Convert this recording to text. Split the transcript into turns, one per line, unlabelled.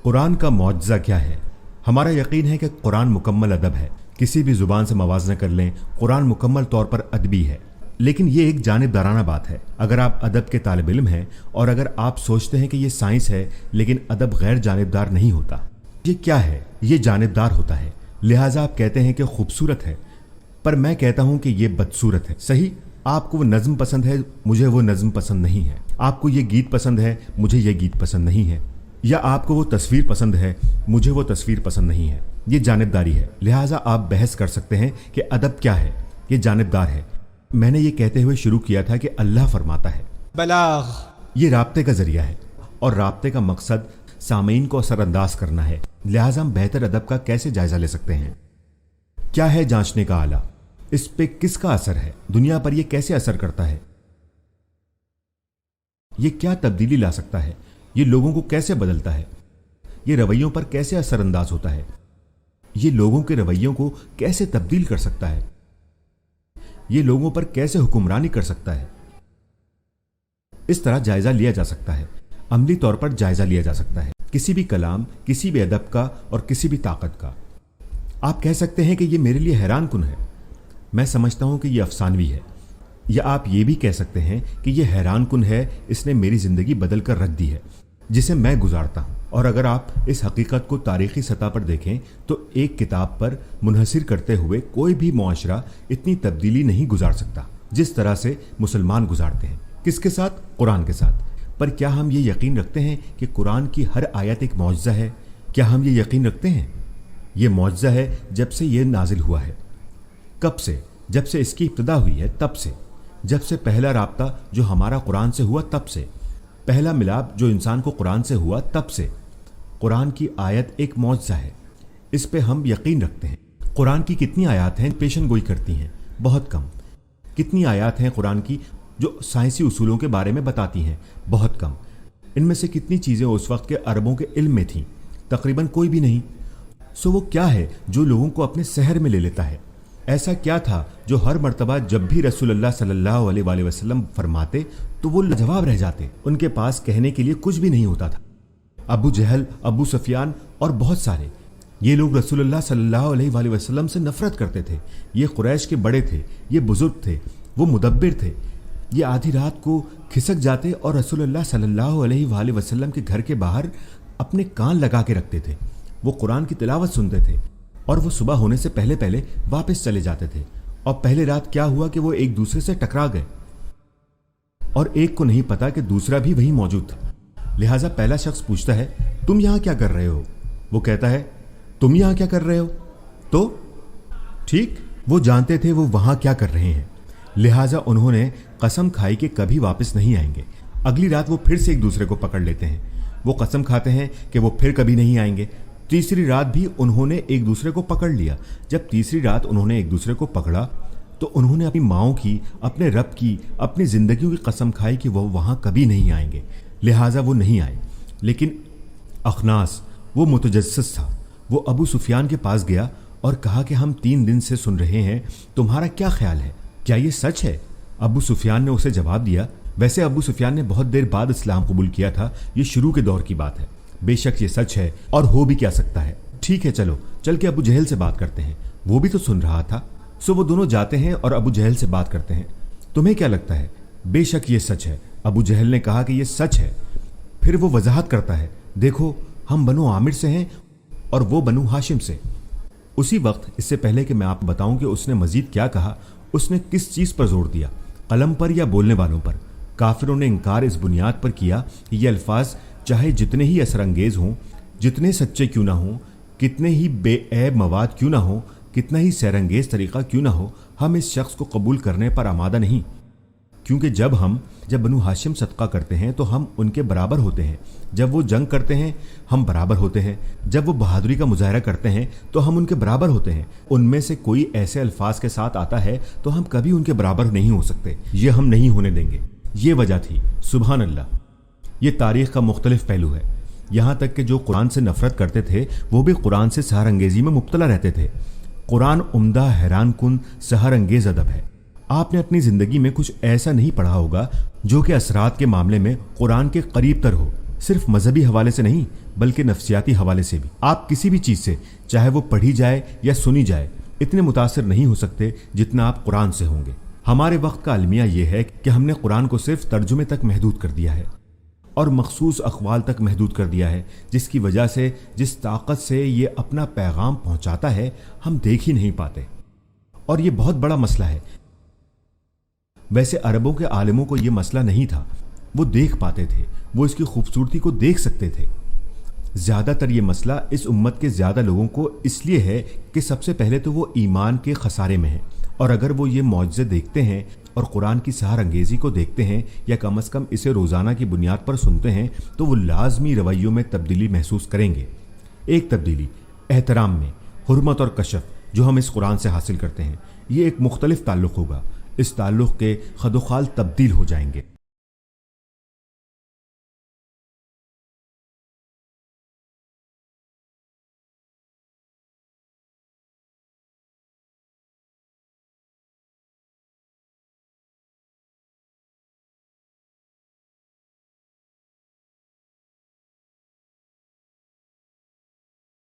कुरान का मौजज़ा क्या है? हमारा यकीन है कि कुरान मुकम्मल अदब है। किसी भी जुबान से मवाज़ना कर लें, कुरान मुकम्मल तौर पर अदबी है। लेकिन ये एक जानिबदाराना बात है। अगर आप अदब के तालिब इल्म हैं और अगर आप सोचते हैं कि ये साइंस है लेकिन अदब गैर जानिबदार नहीं होता, ये क्या है? ये जानिबदार होता है। लिहाजा आप कहते हैं कि खूबसूरत है, पर मैं कहता हूं कि ये बदसूरत है। सही, आपको वो नज़्म पसंद है, मुझे वो नज़्म पसंद नहीं है। आपको ये गीत पसंद है, मुझे ये गीत पसंद नहीं है। या आपको वो तस्वीर पसंद है, मुझे वो तस्वीर पसंद नहीं है। ये जानिबदारी है। लिहाजा आप बहस कर सकते हैं कि अदब क्या है। ये जानिबदार है। मैंने ये कहते हुए शुरू किया था कि अल्लाह फरमाता है, बलाग ये राब्ते का जरिया है और राब्ते का मकसद सामीन को असरअंदाज करना है। लिहाजा हम बेहतर अदब का कैसे जायजा ले सकते हैं? क्या है जांचने का आला? इस पे किसका असर है? दुनिया पर यह कैसे असर करता है? ये क्या तब्दीली ला सकता है? ये लोगों को कैसे बदलता है? ये रवैयों पर कैसे असरअंदाज होता है? ये लोगों के रवैयों को कैसे तब्दील कर सकता है? ये लोगों पर कैसे हुक्मरानी कर सकता है? इस तरह जायजा लिया जा सकता है, अमली तौर पर जायजा लिया जा सकता है, किसी भी कलाम, किसी भी अदब का और किसी भी ताकत का। आप कह सकते हैं कि यह मेरे लिए हैरान कुन है। मैं समझता हूं कि यह अफसानवी है। या आप ये भी कह सकते हैं कि यह हैरान कुन है, इसने मेरी जिंदगी बदल कर रख दी है जिसे मैं गुजारता हूं। और अगर आप इस हकीकत को तारीखी सतह पर देखें तो एक किताब पर मुनहसिर करते हुए कोई भी मुआशरा इतनी तब्दीली नहीं गुजार सकता जिस तरह से मुसलमान गुजारते हैं। किसके साथ? कुरान के साथ। पर क्या हम ये यकीन रखते हैं कि कुरान की हर आयत एक मौजज़ा है? क्या हम ये यकीन रखते हैं? ये मौजज़ा है जब से ये नाजिल हुआ है। कब से? जब से इसकी इब्तिदा हुई है, तब से। जब से पहला राब्ता जो हमारा कुरान से हुआ, तब से। पहला मिलाप जो इंसान को कुरान से हुआ, तब से। कुरान की आयत एक मौजज़ा है, इस पे हम यकीन रखते हैं। कुरान की कितनी आयत हैं पेशन गोई करती हैं? बहुत कम। कितनी आयत हैं कुरान की जो साइंसी उसूलों के बारे में बताती हैं? बहुत कम। इनमें से कितनी चीज़ें उस वक्त के अरबों के इल्म में थीं? तकरीबन कोई भी नहीं। सो वो क्या है जो लोगों को अपने सहर में ले लेता है? ऐसा क्या था जो हर मर्तबा जब भी रसूलुल्लाह सल्लल्लाहु अलैहि वसल्लम फरमाते तो वो लाजवाब रह जाते? उनके पास कहने के लिए कुछ भी नहीं होता था। अबू जहल, अबू सुफियान और बहुत सारे ये लोग रसूलुल्लाह सल्लल्लाहु अलैहि वसल्लम से नफरत करते थे। ये कुरैश के बड़े थे, ये बुजुर्ग थे, वो मुदब्बिर थे। ये आधी रात को खिसक जाते और रसूलुल्लाह सल्लल्लाहु अलैहि वसल्लम के घर के बाहर अपने कान लगा के रखते थे। वो कुरान की तिलावत सुनते थे और वो सुबह होने से पहले पहले वापस चले जाते थे। और पहले रात क्या हुआ कि वो एक दूसरे से टकरा गए और एक को नहीं पता कि दूसरा भी वहीं मौजूद था। लिहाजा पहला शख्स पूछता है, तुम यहां क्या कर रहे हो? वो कहता है, तुम यहां क्या कर रहे हो? तो ठीक, वो जानते थे वो वहां क्या कर रहे हैं। लिहाजा उन्होंने कसम खाई कि कभी वापस नहीं आएंगे। अगली रात वो फिर से एक दूसरे को पकड़ लेते हैं। वो कसम खाते हैं कि वो फिर कभी नहीं आएंगे। तीसरी रात भी उन्होंने एक दूसरे को पकड़ लिया। जब तीसरी रात उन्होंने एक दूसरे को पकड़ा तो उन्होंने अपनी माओं की, अपने रब की, अपनी जिंदगियों की कसम खाई कि वो वहां कभी नहीं आएंगे। लिहाजा वो नहीं आए। लेकिन अखनास, वो मुतजस्सिस था, वो अबू सुफियान के पास गया और कहा कि हम 3 दिन से सुन रहे हैं, तुम्हारा क्या ख्याल है? क्या ये सच है? अबू सुफियान ने उसे जवाब दिया, वैसे अबू सुफियान ने बहुत देर बाद इस्लाम कबूल किया था, ये शुरू के दौर की बात है। बेशक ये सच है और हो भी क्या सकता है। ठीक है, चलो चल के अबू जहल से बात करते हैं, वो भी तो सुन रहा था। सो वो दोनों जाते हैं और अबू जहल से बात करते हैं। तुम्हें क्या लगता है? बेशक ये सच है। अबू जहल ने कहा कि ये सच है। फिर वो वजाहत करता है, देखो हम बनु आमिर से हैं और वो बनु हाशिम से। उसी वक्त, इससे पहले कि मैं आपको बताऊं कि उसने मजीद क्या कहा, उसने किस चीज पर जोर दिया, कलम पर या बोलने वालों पर। काफिरों ने इंकार इस बुनियाद पर किया कि ये अल्फाज चाहे जितने ही असरअंगेज हों, जितने सच्चे क्यों ना हों, कितने ही बेऐब मवाद क्यों ना हो, कितना ही सैरंगेज तरीका क्यों ना हो, हम इस शख्स को कबूल करने पर आमादा नहीं। क्योंकि जब बनु हाशिम सदका करते हैं तो हम उनके बराबर होते हैं, जब वो जंग करते हैं हम बराबर होते हैं, जब वो बहादुरी का मुजाहरा करते हैं तो हम उनके बराबर होते हैं। उनमें से कोई ऐसे अल्फाज के साथ आता है तो हम कभी उनके बराबर नहीं हो सकते, ये हम नहीं होने देंगे। ये वजह थी। सुभान अल्लाह, ये तारीख का मुख्तलिफ पहलू है। यहाँ तक कि जो कुरान से नफरत करते थे वो भी कुरान से सहर अंगेजी में मुब्तला रहते थे। कुरान उम्दा, हैरान कुन, सहर अंगेज अदब है। आपने अपनी जिंदगी में कुछ ऐसा नहीं पढ़ा होगा जो कि असरात के मामले में कुरान के करीब तर हो। صرف مذہبی حوالے سے نہیں بلکہ نفسیاتی حوالے سے بھی۔ آپ کسی بھی چیز سے، چاہے وہ پڑھی جائے یا سنی جائے، اتنے متاثر نہیں ہو سکتے جتنا آپ قرآن سے ہوں گے۔ ہمارے وقت کا المیہ یہ ہے کہ ہم نے قرآن کو صرف ترجمے تک محدود کر دیا ہے اور مخصوص اقوال تک محدود کر دیا ہے، جس کی وجہ سے جس طاقت سے یہ اپنا پیغام پہنچاتا ہے ہم دیکھ ہی نہیں پاتے، اور یہ بہت بڑا مسئلہ ہے۔ ویسے عربوں کے عالموں کو یہ مسئلہ نہیں تھا، وہ دیکھ پاتے تھے، وہ اس کی خوبصورتی کو دیکھ سکتے تھے۔ زیادہ تر یہ مسئلہ اس امت کے زیادہ لوگوں کو اس لیے ہے کہ سب سے پہلے تو وہ ایمان کے خسارے میں ہیں، اور اگر وہ یہ معجزے دیکھتے ہیں اور قرآن کی سحر انگیزی کو دیکھتے ہیں یا کم از کم اسے روزانہ کی بنیاد پر سنتے ہیں تو وہ لازمی رویوں میں تبدیلی محسوس کریں گے۔ ایک تبدیلی احترام میں، حرمت اور کشف جو ہم اس قرآن سے حاصل کرتے ہیں، یہ ایک مختلف تعلق ہوگا۔ اس تعلق کے خد و خال تبدیل ہو جائیں گے۔